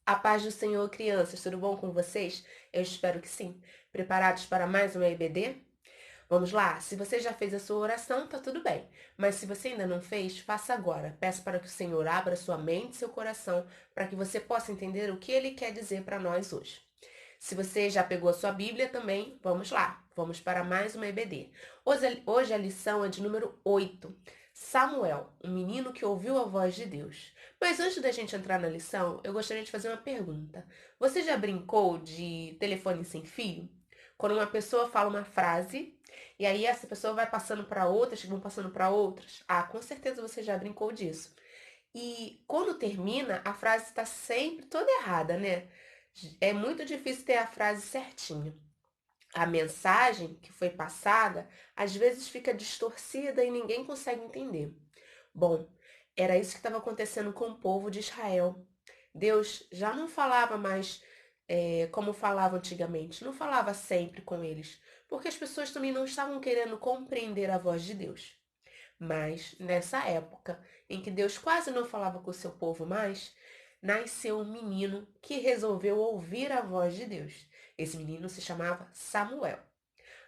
A paz do Senhor, crianças, tudo bom com vocês? Eu espero que sim. Preparados para mais uma EBD? Vamos lá, se você já fez a sua oração, tá tudo bem. Mas se você ainda não fez, faça agora. Peço para que o Senhor abra sua mente e seu coração para que você possa entender o que Ele quer dizer para nós hoje. Se você já pegou a sua Bíblia também, vamos lá. Vamos para mais uma EBD. Hoje a lição é de número 8. Samuel, um menino que ouviu a voz de Deus. Mas antes da gente entrar na lição, eu gostaria de fazer uma pergunta. Você já brincou de telefone sem fio? Quando uma pessoa fala uma frase e aí essa pessoa vai passando para outras, que vão passando para outras? Ah, com certeza você já brincou disso. E quando termina, a frase está sempre toda errada, né? É muito difícil ter a frase certinha. A mensagem que foi passada às vezes fica distorcida e ninguém consegue entender. Bom, era isso que estava acontecendo com o povo de Israel. Deus já não falava mais como falava antigamente, não falava sempre com eles, porque as pessoas também não estavam querendo compreender a voz de Deus. Mas nessa época em que Deus quase não falava com o seu povo mais, nasceu um menino que resolveu ouvir a voz de Deus. Esse menino se chamava Samuel.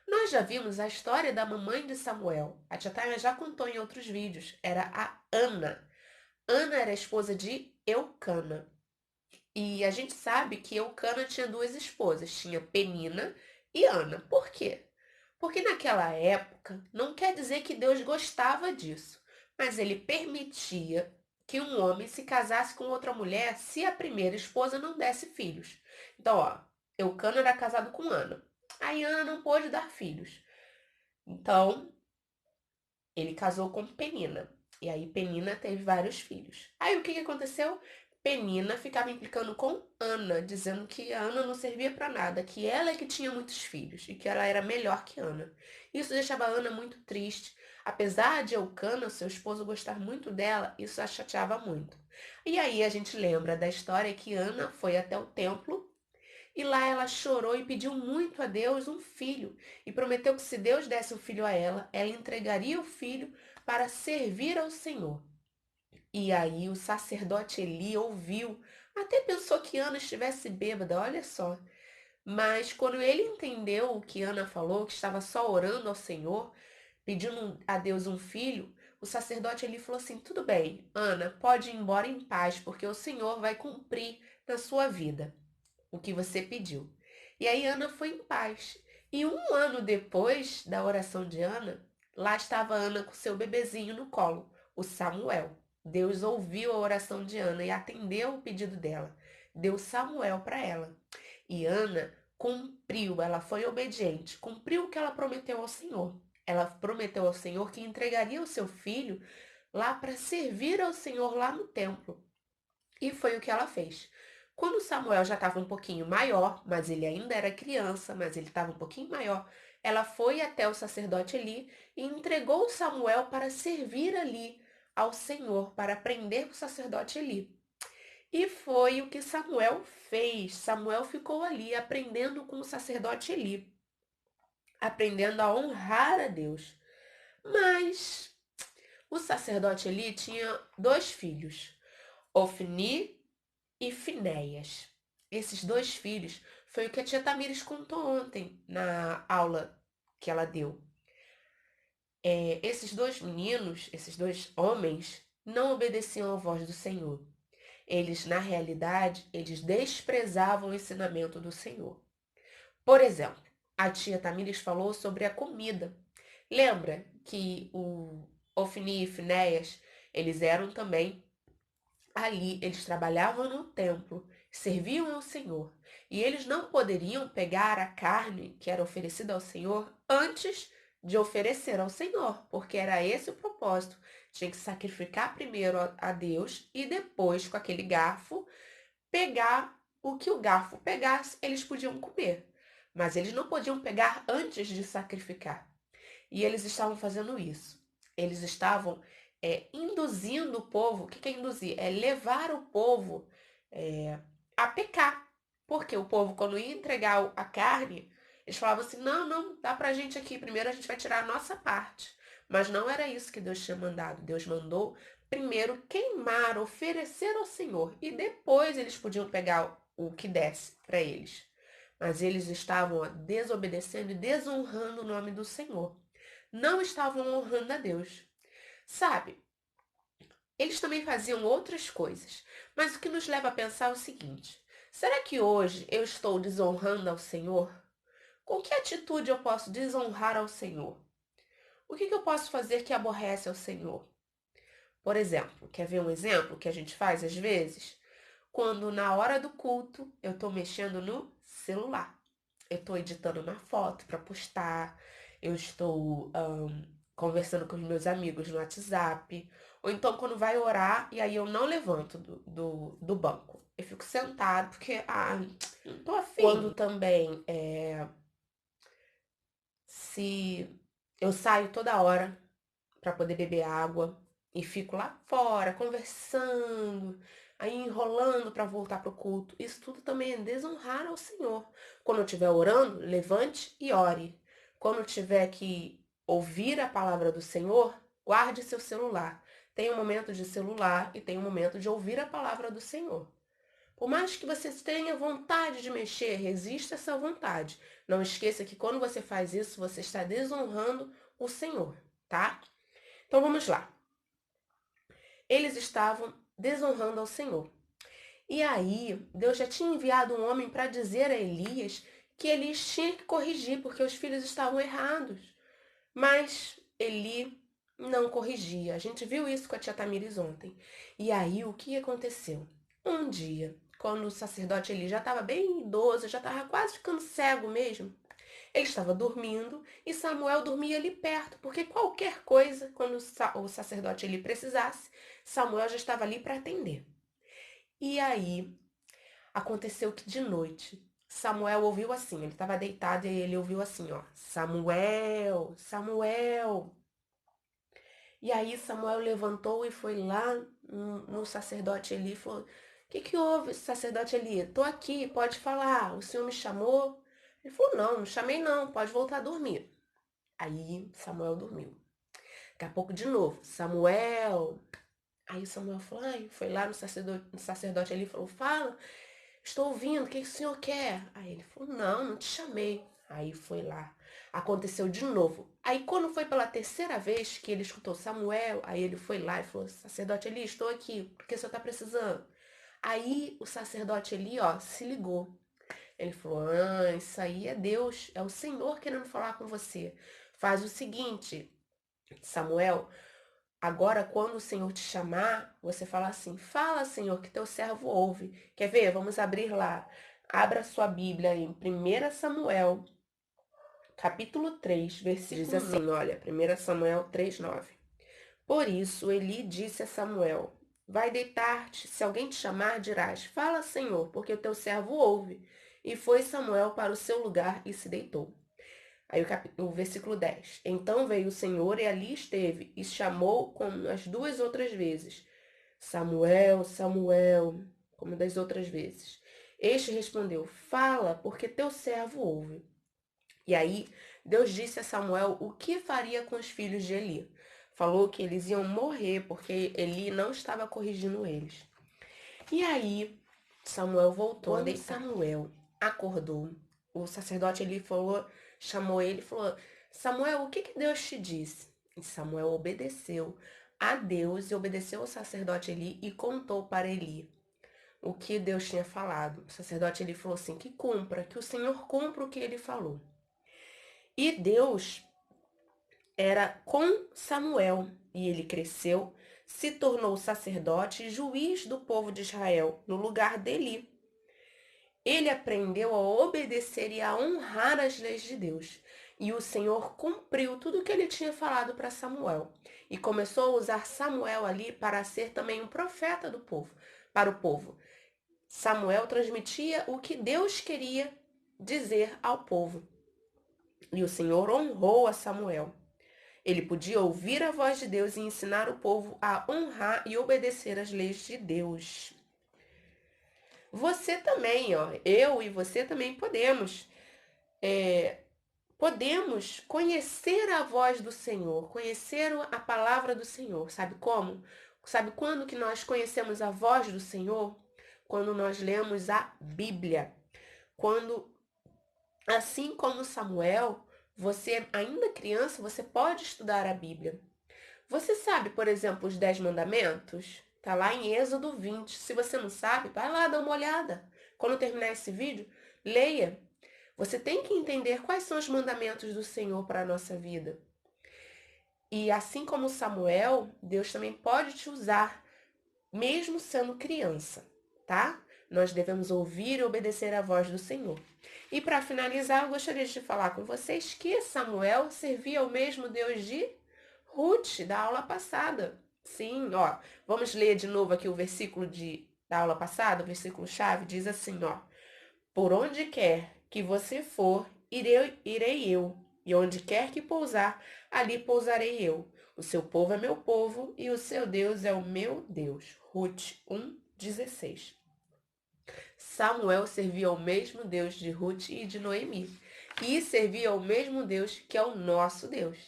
Nós já vimos a história da mamãe de Samuel. A tia Taia já contou em outros vídeos. Era a Ana. Ana era a esposa de Eucana. E a gente sabe que Eucana tinha duas esposas. Tinha Penina e Ana. Por quê? Porque naquela época não quer dizer que Deus gostava disso, mas ele permitia que um homem se casasse com outra mulher se a primeira esposa não desse filhos. Então, ó, Eucana era casado com Ana. Aí Ana não pôde dar filhos. Então, ele casou com Penina. E aí Penina teve vários filhos. Aí o que aconteceu? Penina ficava implicando com Ana, dizendo que a Ana não servia para nada, que ela é que tinha muitos filhos e que ela era melhor que Ana. Isso deixava a Ana muito triste. Apesar de Eucana, seu esposo, gostar muito dela, isso a chateava muito. E aí a gente lembra da história que Ana foi até o templo e lá ela chorou e pediu muito a Deus um filho. E prometeu que se Deus desse um filho a ela, ela entregaria o filho para servir ao Senhor. E aí o sacerdote Eli ouviu, até pensou que Ana estivesse bêbada, olha só. Mas quando ele entendeu o que Ana falou, que estava só orando ao Senhor, pedindo a Deus um filho, o sacerdote Eli falou assim: tudo bem, Ana, pode ir embora em paz, porque o Senhor vai cumprir na sua vida o que você pediu. E aí Ana foi em paz. E um ano depois da oração de Ana, lá estava Ana com seu bebezinho no colo, o Samuel. Deus ouviu a oração de Ana e atendeu o pedido dela. Deu Samuel para ela. E Ana cumpriu, ela foi obediente, cumpriu o que ela prometeu ao Senhor. Ela prometeu ao Senhor que entregaria o seu filho lá para servir ao Senhor lá no templo. E foi o que ela fez. Quando Samuel já estava um pouquinho maior, mas ele ainda era criança, mas ele estava um pouquinho maior, ela foi até o sacerdote Eli e entregou Samuel para servir ali ao Senhor, para aprender com o sacerdote Eli. E foi o que Samuel fez. Samuel ficou ali aprendendo com o sacerdote Eli, aprendendo a honrar a Deus. Mas o sacerdote Eli tinha dois filhos, Ofni e Finéias. Esses dois filhos foi o que a tia Tamires contou ontem na aula que ela deu. Esses dois meninos, esses dois homens, não obedeciam à voz do Senhor. Eles, na realidade, eles desprezavam o ensinamento do Senhor. Por exemplo, a tia Tamires falou sobre a comida. Lembra que o Ofni e Finéias, eles eram também ali, eles trabalhavam no templo, serviam ao Senhor, e eles não poderiam pegar a carne que era oferecida ao Senhor antes de oferecer ao Senhor, porque era esse o propósito. Tinha que sacrificar primeiro a Deus e depois, com aquele garfo, pegar o que o garfo pegasse, eles podiam comer. Mas eles não podiam pegar antes de sacrificar. E eles estavam fazendo isso. Eles estavam induzindo o povo. O que é induzir? É levar o povo a pecar. Porque o povo, quando ia entregar a carne, eles falavam assim: não, não, dá pra gente aqui. Primeiro a gente vai tirar a nossa parte. Mas não era isso que Deus tinha mandado. Deus mandou primeiro queimar, oferecer ao Senhor, e depois eles podiam pegar o que desse para eles. Mas eles estavam desobedecendo e desonrando o nome do Senhor. Não estavam honrando a Deus. Sabe, eles também faziam outras coisas, mas o que nos leva a pensar é o seguinte: será que hoje eu estou desonrando ao Senhor? Com que atitude eu posso desonrar ao Senhor? O que eu posso fazer que aborrece ao Senhor? Por exemplo, quer ver um exemplo que a gente faz às vezes? Quando na hora do culto eu estou mexendo no celular. Eu estou editando uma foto para postar, eu estou conversando com os meus amigos no WhatsApp, ou então quando vai orar e aí eu não levanto do banco. Eu fico sentado porque, não tô afim. Quando também, se eu saio toda hora para poder beber água e fico lá fora conversando, aí enrolando para voltar pro culto. Isso tudo também é desonrar ao Senhor. Quando eu estiver orando, levante e ore. Quando eu tiver que ouvir a palavra do Senhor, guarde seu celular. Tem um momento de celular e tem um momento de ouvir a palavra do Senhor. Por mais que você tenha vontade de mexer, resista essa vontade. Não esqueça que quando você faz isso, você está desonrando o Senhor, tá? Então vamos lá. Eles estavam desonrando ao Senhor. E aí, Deus já tinha enviado um homem para dizer a Elias que Elias tinha que corrigir, porque os filhos estavam errados. Mas Eli não corrigia. A gente viu isso com a tia Tamires ontem. E aí, o que aconteceu? Um dia, quando o sacerdote Eli já estava bem idoso, já estava quase ficando cego mesmo, ele estava dormindo e Samuel dormia ali perto, porque qualquer coisa, quando o sacerdote Eli precisasse, Samuel já estava ali para atender. E aí, aconteceu que de noite, Samuel ouviu assim, ele estava deitado e ele ouviu assim, ó, Samuel, Samuel. E aí Samuel levantou e foi lá no sacerdote Eli e falou, o que houve, sacerdote Eli? Tô aqui, pode falar, o senhor me chamou? Ele falou, não chamei não, pode voltar a dormir. Aí Samuel dormiu. Daqui a pouco de novo, Samuel. Aí Samuel falou, foi lá no sacerdote ali e falou, fala, estou ouvindo, o que o senhor quer? Aí ele falou, não te chamei. Aí foi lá. Aconteceu de novo. Aí quando foi pela terceira vez que ele escutou Samuel, aí ele foi lá e falou, sacerdote Eli, estou aqui, porque o senhor está precisando? Aí o sacerdote Eli, ó, se ligou. Ele falou, isso aí é Deus, é o Senhor querendo falar com você. Faz o seguinte, Samuel, agora quando o Senhor te chamar, você fala assim, fala, Senhor, que teu servo ouve. Quer ver? Vamos abrir lá. Abra sua Bíblia em 1 Samuel, capítulo 3, versículo diz assim, olha, 1 Samuel 3:9. Por isso Eli disse a Samuel, vai deitar-te, se alguém te chamar, dirás, fala, Senhor, porque o teu servo ouve. E foi Samuel para o seu lugar e se deitou. Aí o versículo 10. Então veio o Senhor e ali esteve, e chamou como as duas outras vezes. Samuel, Samuel, como das outras vezes. Este respondeu, fala, porque teu servo ouve. E aí Deus disse a Samuel o que faria com os filhos de Eli. Falou que eles iam morrer, porque Eli não estava corrigindo eles. E aí Samuel voltou. Quando Samuel acordou, o sacerdote Eli falou, chamou ele e falou, Samuel, o que Deus te disse? E Samuel obedeceu a Deus e obedeceu ao sacerdote Eli e contou para Eli o que Deus tinha falado. O sacerdote Eli falou assim, que o Senhor cumpra o que ele falou. E Deus era com Samuel, e ele cresceu, se tornou sacerdote e juiz do povo de Israel, no lugar de Eli. Ele aprendeu a obedecer e a honrar as leis de Deus. E o Senhor cumpriu tudo o que ele tinha falado para Samuel. E começou a usar Samuel ali para ser também um profeta do povo, para o povo. Samuel transmitia o que Deus queria dizer ao povo. E o Senhor honrou a Samuel. Ele podia ouvir a voz de Deus e ensinar o povo a honrar e obedecer às leis de Deus. Você também, ó, eu e você também podemos conhecer a voz do Senhor, conhecer a palavra do Senhor. Sabe como? Sabe quando que nós conhecemos a voz do Senhor? Quando nós lemos a Bíblia. Quando, assim como Samuel, você ainda criança, você pode estudar a Bíblia. Você sabe, por exemplo, os 10 mandamentos? Tá lá em Êxodo 20. Se você não sabe, vai lá dar uma olhada. Quando terminar esse vídeo, leia. Você tem que entender quais são os mandamentos do Senhor para a nossa vida. E assim como Samuel, Deus também pode te usar, mesmo sendo criança, tá? Nós devemos ouvir e obedecer à voz do Senhor. E para finalizar, eu gostaria de falar com vocês que Samuel servia ao mesmo Deus de Ruth, da aula passada. Sim, ó, vamos ler de novo aqui o versículo da aula passada, o versículo-chave, diz assim, ó. Por onde quer que você for, irei eu, e onde quer que pousar, ali pousarei eu. O seu povo é meu povo, e o seu Deus é o meu Deus. Ruth 1:16. Samuel servia ao mesmo Deus de Ruth e de Noemi, e servia ao mesmo Deus que é o nosso Deus.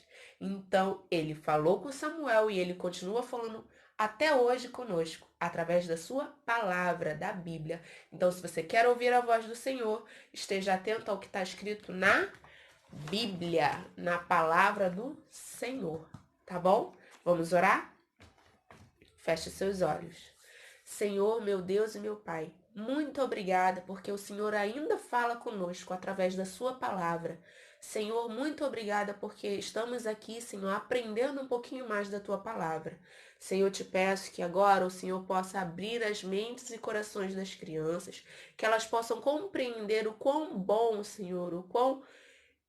Então, ele falou com Samuel e ele continua falando até hoje conosco, através da sua palavra, da Bíblia. Então, se você quer ouvir a voz do Senhor, esteja atento ao que está escrito na Bíblia, na palavra do Senhor, tá bom? Vamos orar? Feche seus olhos. Senhor, meu Deus e meu Pai, muito obrigada porque o Senhor ainda fala conosco através da sua palavra. Senhor, muito obrigada porque estamos aqui, Senhor, aprendendo um pouquinho mais da tua palavra. Senhor, te peço que agora o Senhor possa abrir as mentes e corações das crianças, que elas possam compreender o quão bom, Senhor, o quão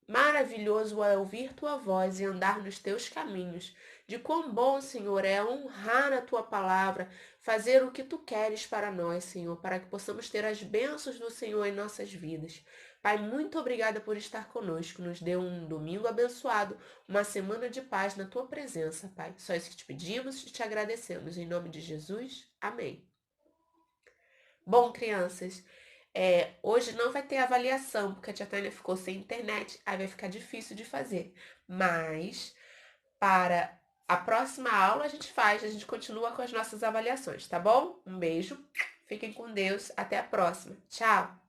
maravilhoso é ouvir tua voz e andar nos teus caminhos. De quão bom, Senhor, é honrar a tua palavra, fazer o que tu queres para nós, Senhor, para que possamos ter as bênçãos do Senhor em nossas vidas. Pai, muito obrigada por estar conosco. Nos dê um domingo abençoado, uma semana de paz na tua presença, Pai. Só isso que te pedimos e te agradecemos. Em nome de Jesus, amém. Bom, crianças, hoje não vai ter avaliação, porque a tia Tânia ficou sem internet, aí vai ficar difícil de fazer. Mas, para a próxima aula, a gente continua com as nossas avaliações, tá bom? Um beijo, fiquem com Deus, até a próxima. Tchau!